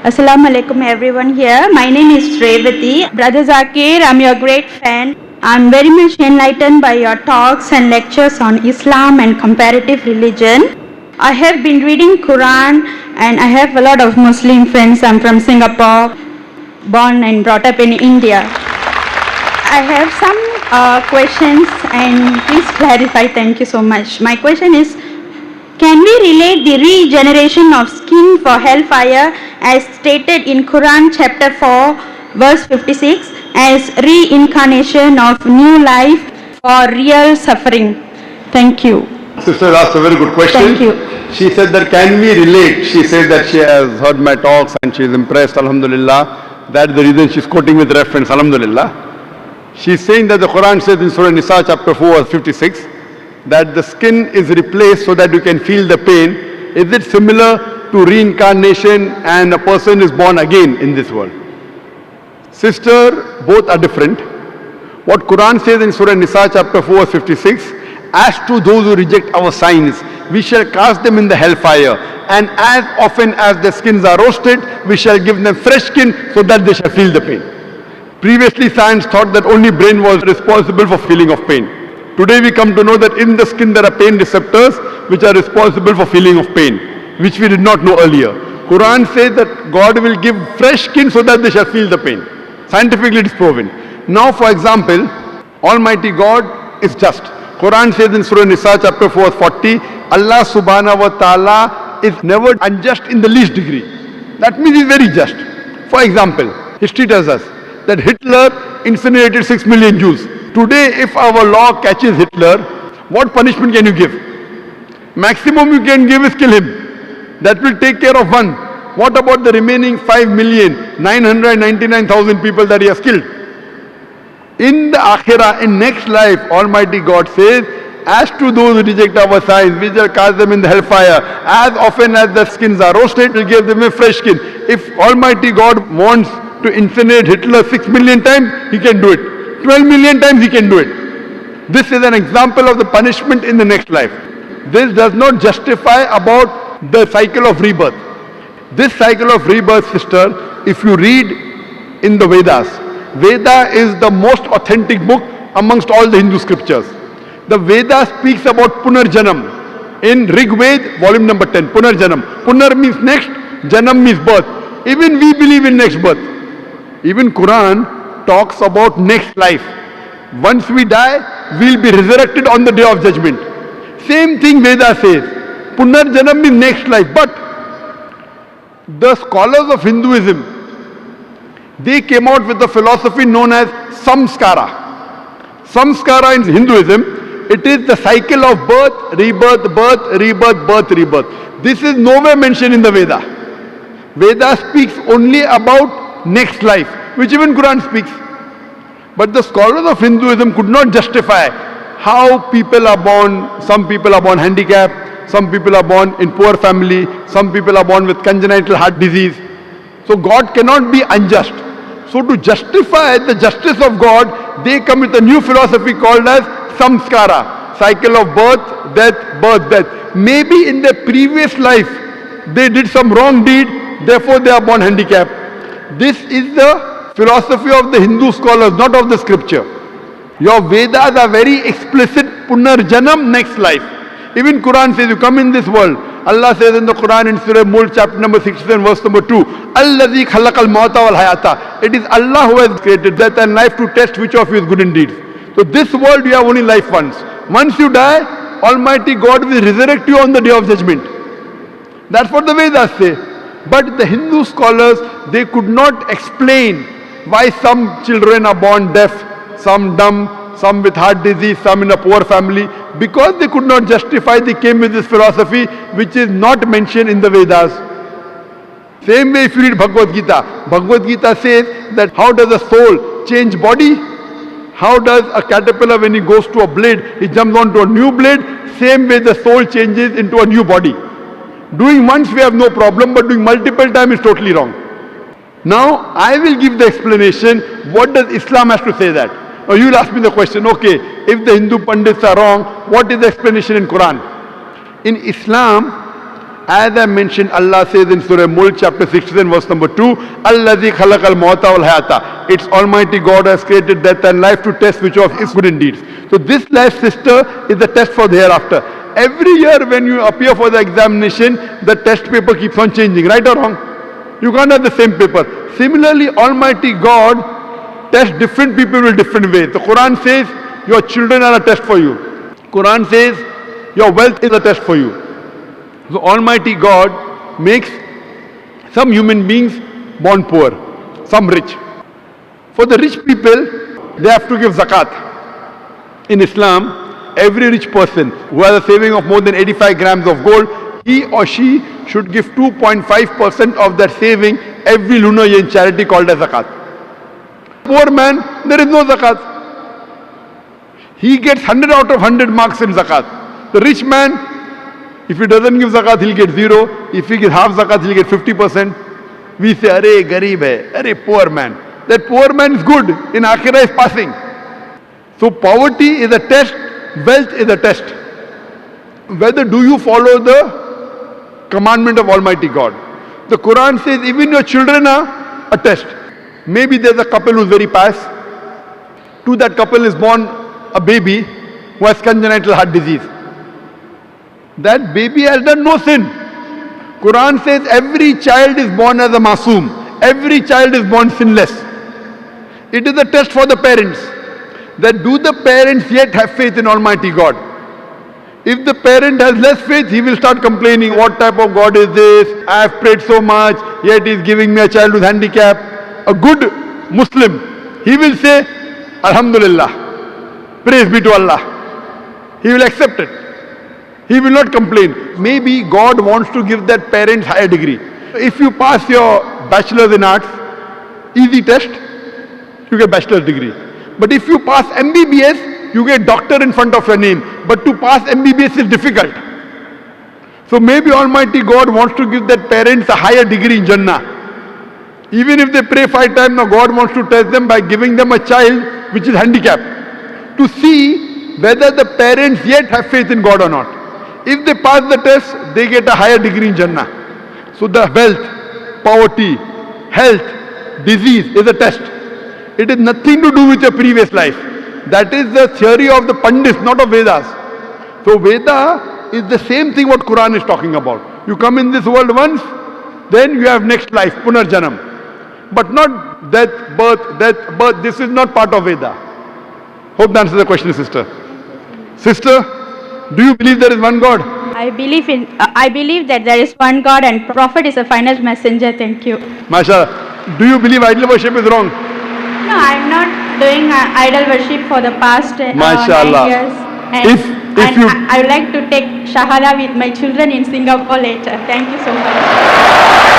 Assalamu alaikum everyone here. My name is Revati. Brother Zakir, I'm your great fan. I'm very much enlightened by your talks and lectures on Islam and comparative religion. I have been reading Quran and I have a lot of Muslim friends. I'm from Singapore, born and brought up in India. I have some questions and please clarify. Thank you so much. My question is, can we relate the regeneration of skin for hellfire as stated in Quran chapter 4 verse 56 as reincarnation of new life for real suffering? Thank you. Sister asked a very good question. Thank you. She said that can we relate? She said that she has heard my talks and she is impressed, alhamdulillah. That's the reason she's quoting with reference, alhamdulillah. She's saying that the Quran says in Surah Nisa chapter 4 verse 56 that the skin is replaced so that you can feel the pain. Is it similar to reincarnation and a person is born again in this world? Sister, both are different. What Quran says in Surah Nisa chapter 4 verse 56, as to those who reject our signs, we shall cast them in the hellfire, and as often as their skins are roasted, we shall give them fresh skin so that they shall feel the pain. Previously science thought that only brain was responsible for feeling of pain. Today we come to know that in the skin there are pain receptors which are responsible for feeling of pain, which we did not know earlier. Quran says that God will give fresh skin so that they shall feel the pain. Scientifically it is proven. Now for example, Almighty God is just. Quran says in Surah Nisa chapter 4 40, Allah subhanahu wa ta'ala is never unjust in the least degree. That means he is very just. For example, history tells us that Hitler incinerated 6 million Jews. Today, if our law catches Hitler, what punishment can you give? Maximum you can give is kill him. That will take care of one. What about the remaining 5,999,000 people that he has killed? In the Akhirah, in next life, Almighty God says, as to those who reject our signs, we shall cast them in the hellfire. As often as the skins are roasted, we'll give them a fresh skin. If Almighty God wants to incinerate Hitler 6 million times, he can do it. 12 million times he can do it. This is an example of the punishment in the next life. This does not justify about the cycle of rebirth. This cycle of rebirth, sister, if you read in the Vedas, Veda is the most authentic book amongst all the Hindu scriptures. The Veda speaks about Punarjanam. In Rig Ved, volume number 10, Punarjanam. Punar means next, Janam means birth. Even we believe in next birth. Even Quran talks about next life. Once we die, we'll be resurrected on the day of judgment. Same thing Veda says. Punarjanam means next life. But the scholars of Hinduism, they came out with a philosophy known as Samskara. Samskara in Hinduism, it is the cycle of birth, rebirth, birth, rebirth, birth, rebirth. This is nowhere mentioned in the Veda. Veda speaks only about next life, which even Quran speaks. But the scholars of Hinduism could not justify how people are born. Some people are born handicapped, some people are born in poor family, some people are born with congenital heart disease. So God cannot be unjust. So to justify the justice of God, they come with a new philosophy called as samskara, cycle of birth, death. Maybe in their previous life, they did some wrong deed, therefore they are born handicapped. This is the philosophy of the Hindu scholars, not of the scripture. Your Vedas are very explicit, Punarjanam, next life. Even Quran says, you come in this world. Allah says in the Quran in Surah Mulk chapter number 67 verse number 2, Allazi khalaqal mauta wal hayata. It is Allah who has created death and life to test which of you is good indeed. So this world you have only life once. Once you die, Almighty God will resurrect you on the day of judgment. That's what the Vedas say. But the Hindu scholars, they could not explain why some children are born deaf, some dumb, some with heart disease, some in a poor family. Because they could not justify, they came with this philosophy which is not mentioned in the Vedas. Same way if you read Bhagavad Gita. Bhagavad Gita says that how does a soul change body? How does a caterpillar, when he goes to a blade, he jumps onto a new blade? Same way the soul changes into a new body. Doing once we have no problem, but doing multiple times is totally wrong. Now, I will give the explanation. What does Islam have to say that? Or you will ask me the question, okay, if the Hindu Pandits are wrong, what is the explanation in Quran? In Islam, As I mentioned, Allah says in Surah Mulk chapter 16 verse number 2, Alladhi khalaqal mawta wal hayata. It's Almighty God has created death and life to test which of his good in deeds. So this life, sister, is the test for the hereafter. Every year when you appear for the examination, the test paper keeps on changing, right or wrong? You can't have the same paper. Similarly, Almighty God tests different people in different ways. The Quran says your children are a test for you. Quran says your wealth is a test for you. So Almighty God makes some human beings born poor, some rich. For the rich people, they have to give zakat. In Islam, every rich person who has a saving of more than 85 grams of gold, he or she should give 2.5% of that saving every lunar year in charity called as zakat. Poor man, there is no zakat. He gets 100 out of 100 marks in zakat. The rich man, if he doesn't give zakat, he'll get 0. If he gives half zakat, he'll get 50%. We say, Arey, garib hai, arey, poor man. That poor man is good, in akhirah is passing. So poverty is a test, wealth is a test. Whether do you follow the commandment of Almighty God. The Quran says even your children are a test. Maybe there's a couple who's very pious. To that couple is born a baby who has congenital heart disease. That baby has done no sin. Quran says every child is born as a masoom. Every child is born sinless. It is a test for the parents. That do the parents yet have faith in Almighty God? If the parent has less faith, he will start complaining, what type of God is this? I have prayed so much, yet he is giving me a child with handicap. A good Muslim, he will say, Alhamdulillah, praise be to Allah. He will accept it. He will not complain. Maybe God wants to give that parent higher degree. If you pass your bachelor's in arts, easy test, you get bachelor's degree. But if you pass MBBS, you get doctor in front of your name. But to pass MBBS is difficult. So maybe Almighty God wants to give that parents a higher degree in Jannah. Even if they pray 5 times, now God wants to test them by giving them a child which is handicapped. To see whether the parents yet have faith in God or not. If they pass the test, they get a higher degree in Jannah. So the wealth, poverty, health, disease is a test. It is nothing to do with your previous life. That is the theory of the Pandits, not of Vedas. So Veda is the same thing what Quran is talking about. You come in this world once, then you have next life, Punarjanam. But not death, birth. This is not part of Veda. Hope that answers the question, sister. Sister, do you believe there is one God? I believe that there is one God and Prophet is a final messenger. Thank you. MashaAllah. Do you believe idol worship is wrong? No, I'm not doing idol worship for the past 9 years. And I would like to take Shahada with my children in Singapore later. Thank you so much.